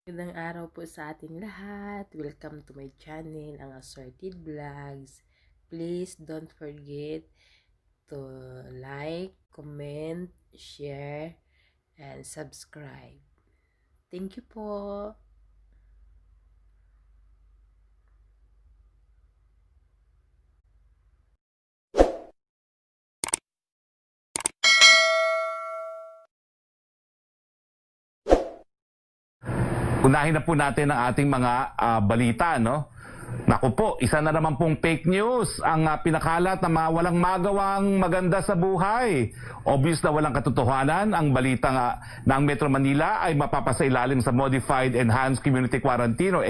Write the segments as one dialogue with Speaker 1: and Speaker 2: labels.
Speaker 1: Magandang araw po sa ating lahat. Welcome to my channel, ang Assorted Vlogs. Please don't forget to like, comment, share, and subscribe. Thank you po.
Speaker 2: Unahin na po natin ang ating mga balita, no? Naku po, isa na naman pong fake news ang pinakalat ng mga walang magawang maganda sa buhay. Obvious na walang katotohanan ang balita nga ng Metro Manila ay mapapasailalim sa Modified Enhanced Community Quarantine o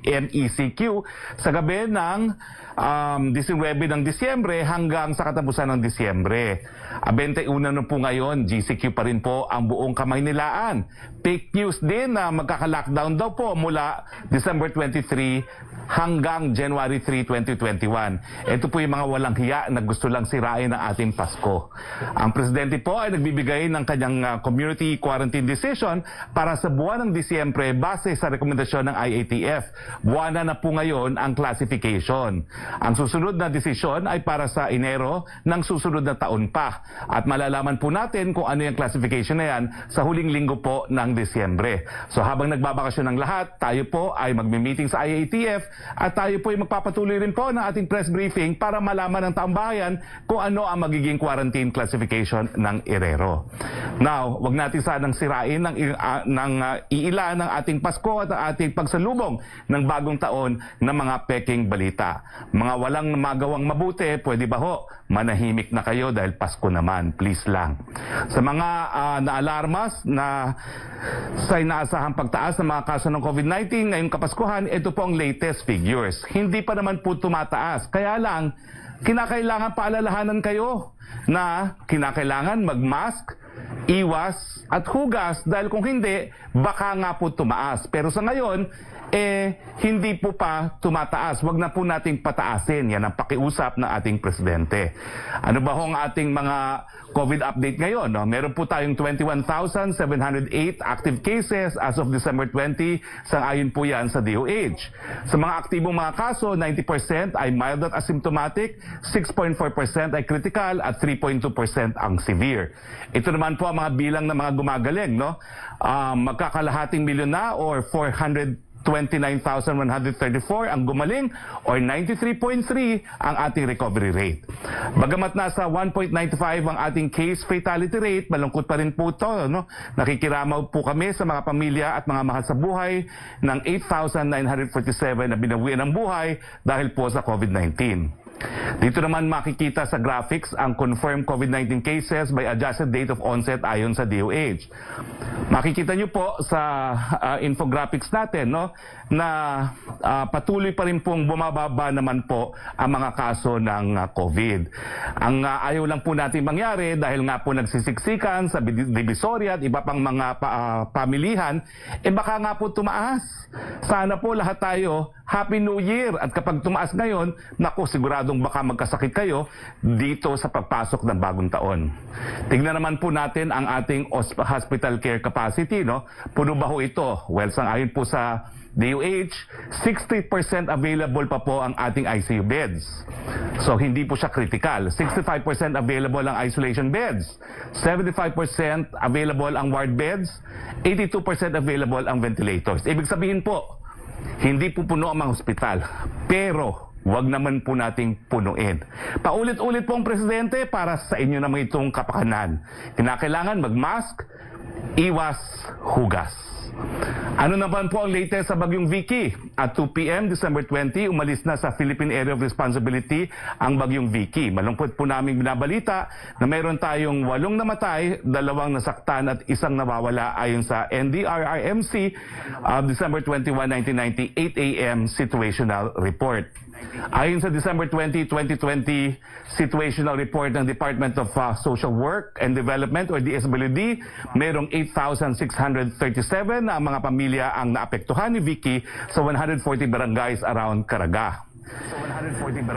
Speaker 2: MECQ sa gabi ng 19 ng Disyembre hanggang sa katapusan ng Disyembre. 21 na po ngayon, GCQ pa rin po ang buong MAYNILAAN. Fake news din na magkaka-lockdown daw po mula December 23 hanggang January 3, 2021. Ito po yung mga walang hiya na gusto lang sirain ang ating Pasko. Ang presidente po ay nagbibigay ng kanyang community quarantine decision para sa buwan ng Disyembre base sa rekomendasyon ng IATF. Buwana na po ngayon ang classification. Ang susunod na desisyon ay para sa Enero ng susunod na taon pa. At malalaman po natin kung ano yung classification na yan sa huling linggo po ng Disyembre. So habang nagbabakasyon ng lahat, tayo po ay magmi-meeting sa IATF at tayo po ay magpapatuloy rin po ng ating press briefing para malaman ng taong bayan kung ano ang magiging quarantine classification ng Enero. Now, wag natin sanang sirain ng iila ng ating Pasko at ang ating pagsalubong ng bagong taon ng mga peking balita. Mga walang magawang mabuti, pwede ba ho? Manahimik na kayo dahil Pasko naman. Please lang. Sa mga naalarmas na sa inaasahang pagtaas ng mga kaso ng COVID-19 ngayong Kapaskuhan, ito po ang latest figures. Hindi pa naman po tumataas. Kaya lang, kinakailangan paalalahanan kayo na kinakailangan mag-mask, iwas at hugas dahil kung hindi, baka nga po tumaas. Pero sa ngayon, hindi po pa tumataas. Wag na po nating pataasin. Yan ang pakiusap ng ating presidente. Ano ba hong ating mga COVID update ngayon? No? Meron po tayong 21,708 active cases as of December 20. Sang-ayon po yan sa DOH. Sa mga aktibong mga kaso, 90% ay mild at asymptomatic, 6.4% ay critical at 3.2% ang severe. Ito naman po ang mga bilang ng mga gumagaling. No? Magkakalahating milyon na or 429,134 ang gumaling or 93.3 ang ating recovery rate. Bagamat nasa 1.95 ang ating case fatality rate, malungkot pa rin po ito. No? Nakikiramaw po kami sa mga pamilya at mga mahal sa buhay ng 8,947 na binawian ng buhay dahil po sa COVID-19. Dito naman makikita sa graphics ang confirmed COVID-19 cases by adjusted date of onset ayon sa DOH. Makikita nyo po sa infographics natin, no, na patuloy pa rin pong bumababa naman po ang mga kaso ng COVID. Ang ayaw lang po natin mangyari dahil nga po nagsisiksikan sa Divisoria at iba pang mga pamilihan, baka nga po tumaas. Sana po lahat tayo Happy New Year! At kapag tumaas ngayon, naku, siguradong baka magkasakit kayo dito sa pagpasok ng bagong taon. Tingnan naman po natin ang ating hospital care capacity, no? Puno ba ho ito? Well, sang-ayon po sa DOH, 60% available pa po ang ating ICU beds. So, hindi po siya critical. 65% available ang isolation beds. 75% available ang ward beds. 82% available ang ventilators. Ibig sabihin po, hindi po puno ang mga ospital. Pero, wag naman po nating punuin. Paulit-ulit po ang presidente para sa inyo naman itong kapakanan. Kinakailangan mag-mask, iwas, hugas. Ano naman po ang latest sa bagyong Vicky? At 2 p.m. December 20, umalis na sa Philippine Area of Responsibility ang bagyong Vicky. Malungkot po namin binabalita na mayroon tayong 8 namatay, 2 nasaktan at 1 nawawala ayon sa NDRRMC December 21, 1990, 8 a.m. situational report. Ayon sa December 20, 2020 situational report ng Department of Social Work and Development o DSWD, mayroong 8,637 na mga pamilya ang naapektuhan ni Vicky sa 140 barangays around Caraga.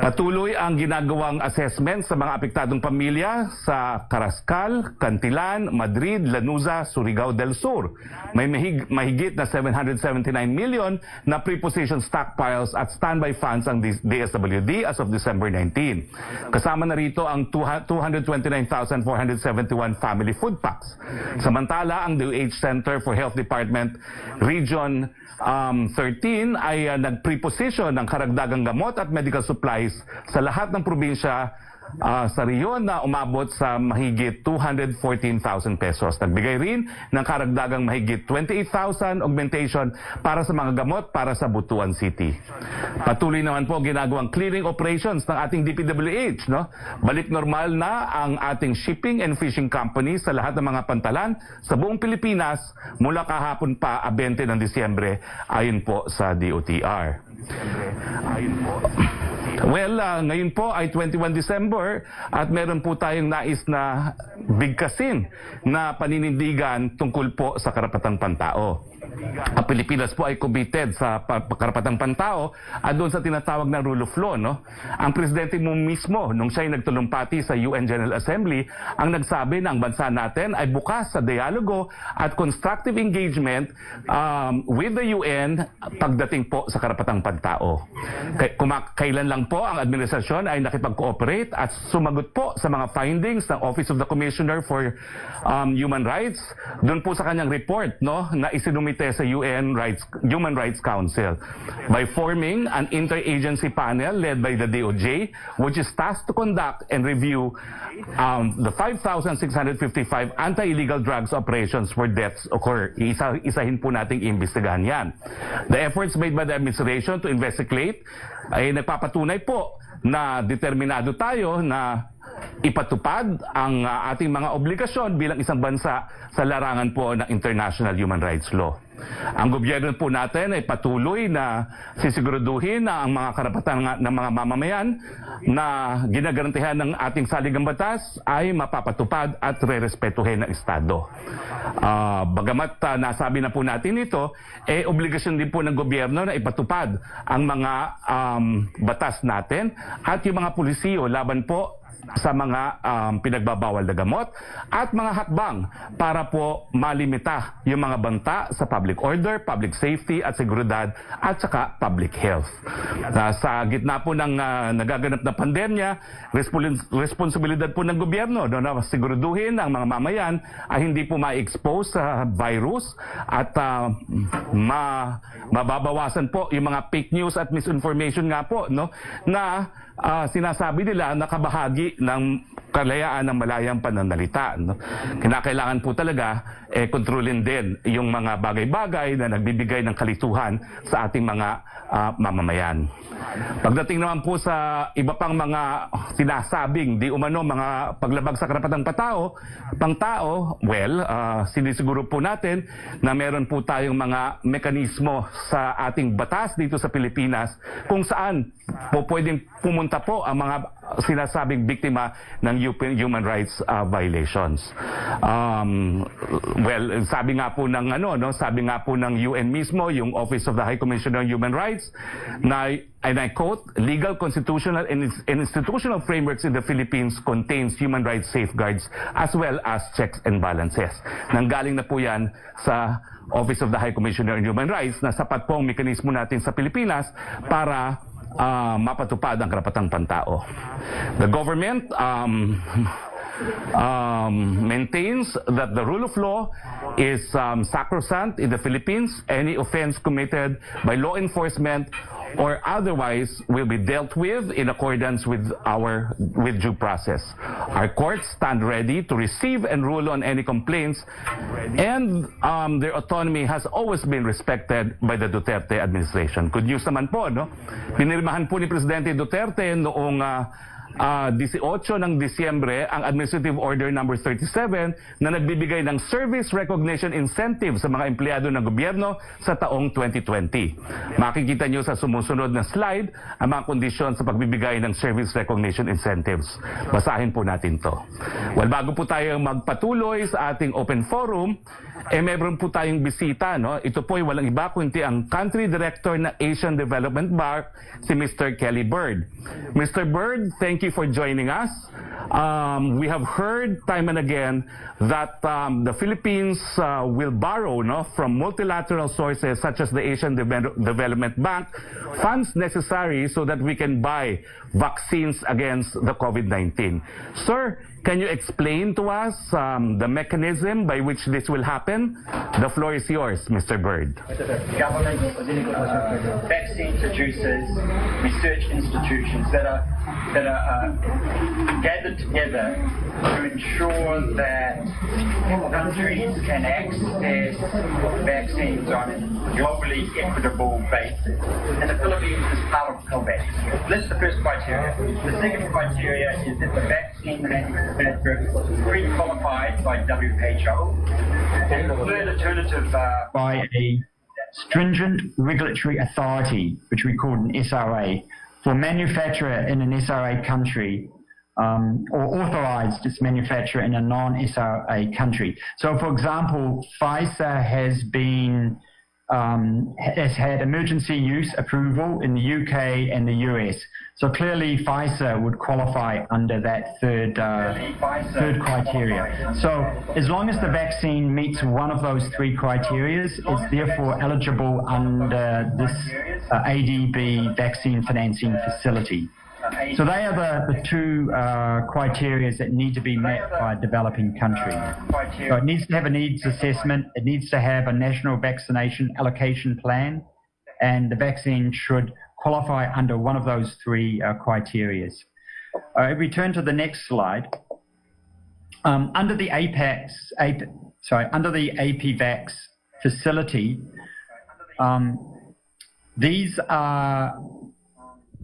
Speaker 2: Patuloy ang ginagawang assessment sa mga apektadong pamilya sa Carrascal, Cantilan, Madrid, Lanuza, Surigao del Sur. May mahigit na 779 million na preposition stockpiles at standby funds ang DSWD as of December 19. Kasama na rito ang 229,471 family food packs. Samantala, ang DOH Center for Health Department Region 13 ay nag-preposition ng karagdagang gamot at medical supplies sa lahat ng probinsya sa riyon na umabot sa mahigit 214,000 pesos. Nagbigay rin ng karagdagang mahigit 28,000 augmentation para sa mga gamot para sa Butuan City. Patuloy naman po ginagawang clearing operations ng ating DPWH. No? Balik normal na ang ating shipping and fishing company sa lahat ng mga pantalan sa buong Pilipinas mula kahapon pa 20 ng Disyembre ayon po sa DOTR. Well, ngayon po ay 21 December at meron po tayong nais na bigkasin na paninindigan tungkol po sa karapatang pantao. Ang Pilipinas po ay committed sa karapatang pantao at doon sa tinatawag na rule of law. No? Ang presidente mo mismo, nung siya ay nagtulumpati sa UN General Assembly, ang nagsabi na ang bansa natin ay bukas sa dialogo at constructive engagement with the UN pagdating po sa karapatang pantao. Kailan lang po ang administrasyon ay nakipag-cooperate at sumagot po sa mga findings ng Office of the Commissioner for Human Rights doon po sa kanyang report, no, na isinumite sa Human Rights Council by forming an interagency panel led by the DOJ, which is tasked to conduct and review the 5,655 anti-illegal drugs operations where deaths occur. Isahin po nating imbestigahan yan. The efforts made by the administration to investigate ay nagpapatunay po na determinado tayo na ipatupad ang ating mga obligasyon bilang isang bansa sa larangan po ng international human rights law. Ang gobyerno po natin ay patuloy na sisiguraduhin na ang mga karapatan ng mga mamamayan na ginagarantihan ng ating saligang batas ay mapapatupad at rerespetuhin ng Estado. Bagamat nasabi na po natin ito, obligasyon din po ng gobyerno na ipatupad ang mga batas natin at yung mga pulisiyo laban po sa mga pinagbabawal na gamot at mga hakbang para po malimita yung mga banta sa public order, public safety at seguridad at saka public health. Sa gitna po ng nagaganap na pandemya, responsibilidad po ng gobyerno na siguraduhin ang mga mamayan ay hindi po ma-expose sa virus at mababawasan po yung mga fake news at misinformation nga po, no, na sinasabi nila na kabahagi ng kalayaan ng malayang pananalita. No? Kinakailangan po talaga kontrolin din yung mga bagay-bagay na nagbibigay ng kalituhan sa ating mga mamamayan. Pagdating naman po sa iba pang mga sinasabing di umano mga paglabag sa karapatang pangtao, well, sinisiguro po natin na meron po tayong mga mekanismo sa ating batas dito sa Pilipinas kung saan po pwedeng pumunta po ang mga sinasabing biktima ng human rights violations. Well, sabi nga po ng sabi nga po ng UN mismo, yung Office of the High Commissioner on Human Rights, na, and I quote, legal, constitutional, and institutional frameworks in the Philippines contains human rights safeguards as well as checks and balances. Nanggaling na po yan sa Office of the High Commissioner on Human Rights na sapat po ang mekanismo natin sa Pilipinas para mapatupad ang karapatang pantao. The government maintains that the rule of law is sacrosanct in the Philippines. Any offense committed by law enforcement or otherwise will be dealt with in accordance with due process. Our courts stand ready to receive and rule on any complaints, and their autonomy has always been respected by the Duterte administration. Good news naman po, no? Pinirmahan po ni Presidente Duterte noong 18 ng Disyembre ang Administrative Order number 37 na nagbibigay ng Service Recognition Incentive sa mga empleyado ng gobyerno sa taong 2020. Makikita nyo sa sumusunod na slide ang mga kondisyon sa pagbibigay ng Service Recognition Incentives. Basahin po natin to. Well, bago po tayo magpatuloy sa ating open forum, meron po tayong bisita. No? Ito po ay walang iba kundi ang Country Director na Asian Development Bank, si Mr. Kelly Bird. Mr. Bird, thank you for joining us. We have heard time and again that the Philippines will borrow from multilateral sources such as the Asian Development Bank funds necessary so that we can buy vaccines against the COVID-19. Sir, can you explain to us the mechanism by which this will happen? The floor is yours, Mr. Bird.
Speaker 3: Government, vaccine producers, research institutions that are gathered together to ensure that countries can access vaccines on a globally equitable basis. And the Philippines is part of COVAX. That's the first criteria. The second criteria is that the vaccine manufacturer is pre-qualified by WHO. And the third alternative
Speaker 4: by a stringent regulatory authority, which we call an SRA, for manufacturer in an SRA country or authorized its manufacturer in a non-SRA country. So, for example, Pfizer has had emergency use approval in the UK and the US. So clearly Pfizer would qualify under that third criteria. So as long as the vaccine meets one of those three criteria, it's therefore eligible under this ADB vaccine financing facility. So they are the two criteria that need to be met by a developing country. So it needs to have a needs assessment, it needs to have a national vaccination allocation plan, and the vaccine should qualify under one of those three criteria. If we turn to the next slide, under the APVAX facility, these are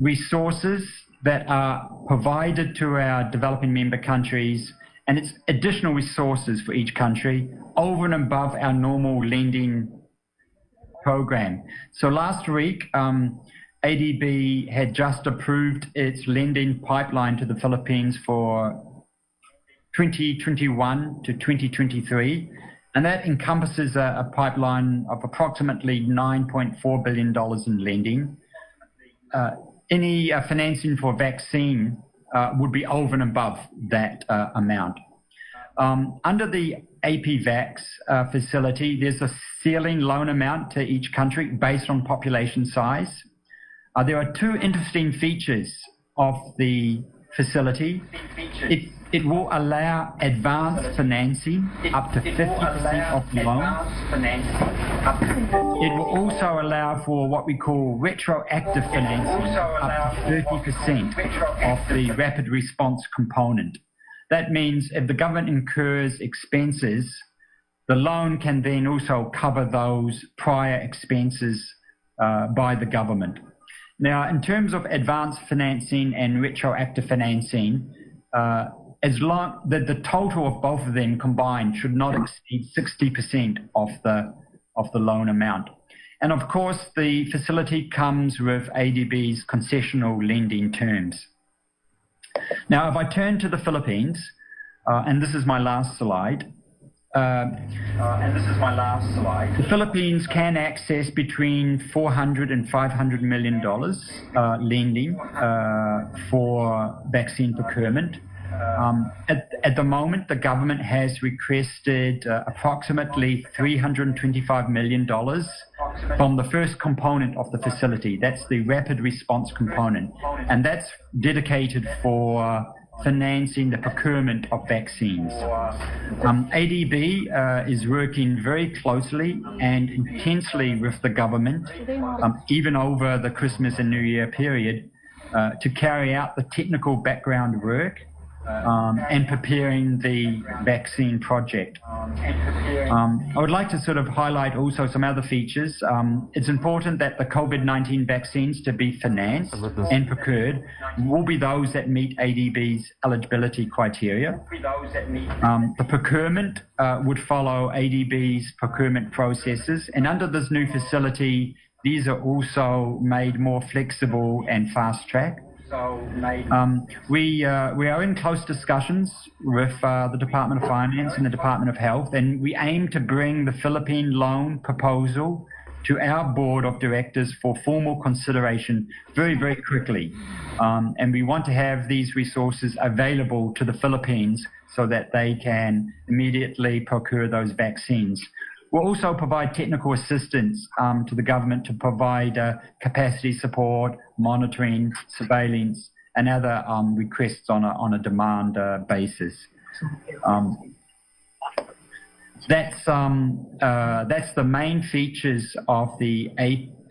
Speaker 4: resources that are provided to our developing member countries, and it's additional resources for each country over and above our normal lending program. So last week, ADB had just approved its lending pipeline to the Philippines for 2021 to 2023, and that encompasses a pipeline of approximately $9.4 billion in lending. Any financing for vaccine would be over and above that amount. Under the APVAX facility, there's a ceiling loan amount to each country based on population size. There are two interesting features of the facility. It will allow advanced financing up to 50% of the loan. It will also allow for what we call retroactive financing up to 30% of the rapid response component. That means if the government incurs expenses, the loan can then also cover those prior expenses by the government. Now, in terms of advanced financing and retroactive financing, as long that the total of both of them combined should not exceed 60% of the loan amount. And of course, the facility comes with ADB's concessional lending terms. Now, if I turn to the Philippines, and this is my last slide. The Philippines can access between $400 and $500 million lending for vaccine procurement. At the moment, the government has requested approximately $325 million from the first component of the facility. That's the rapid response component. And that's dedicated for financing the procurement of vaccines. ADB is working very closely and intensely with the government, even over the Christmas and New Year period, to carry out the technical background work and preparing the vaccine project. I would like to sort of highlight also some other features. It's important that the COVID-19 vaccines to be financed and procured will be those that meet ADB's eligibility criteria. The procurement would follow ADB's procurement processes, and under this new facility, these are also made more flexible and fast-track. We are in close discussions with the Department of Finance and the Department of Health, and we aim to bring the Philippine loan proposal to our board of directors for formal consideration very, very quickly. And we want to have these resources available to the Philippines so that they can immediately procure those vaccines. We'll also provide technical assistance to the government to provide capacity support, monitoring, surveillance, and other requests on a demand basis. That's the main features of the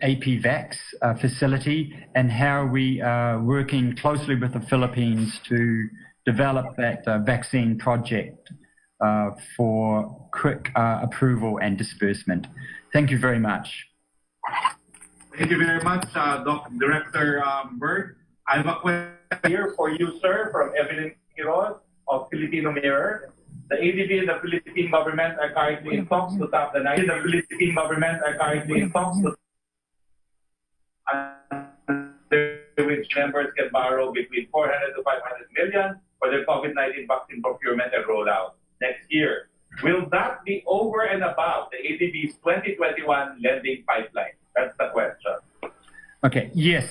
Speaker 4: APVAX facility and how we are working closely with the Philippines to develop that vaccine project for quick approval and disbursement. Thank you very much.
Speaker 2: Thank you very much, Director Bird. I have a question here for you, sir, from Evelyn Quiroz of Filipino Mirror. The ADB and the Philippine government are currently in talks to tap the NINYO. The Philippine government are currently in talks to which members can borrow between 400 to 500 million for their COVID-19 vaccine procurement and rollout next year. Will that be over and above the ADB's 2021 lending pipeline? That's the question.
Speaker 4: Okay, yes,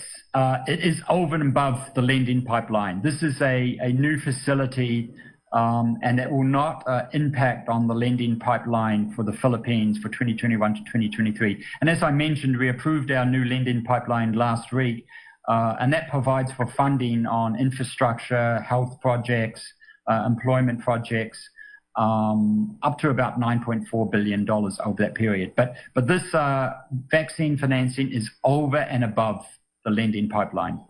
Speaker 4: it is over and above the lending pipeline. This is a new facility and it will not impact on the lending pipeline for the Philippines for 2021 to 2023. And as I mentioned, we approved our new lending pipeline last week, and that provides for funding on infrastructure, health projects, employment projects, up to about $9.4 billion over that period. But this vaccine financing is over and above the lending pipeline.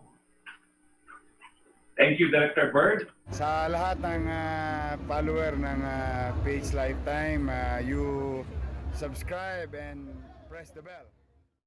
Speaker 2: Thank you, Director Bird.
Speaker 5: Sa lahat ng follower ng Page Lifetime, you subscribe and press the bell.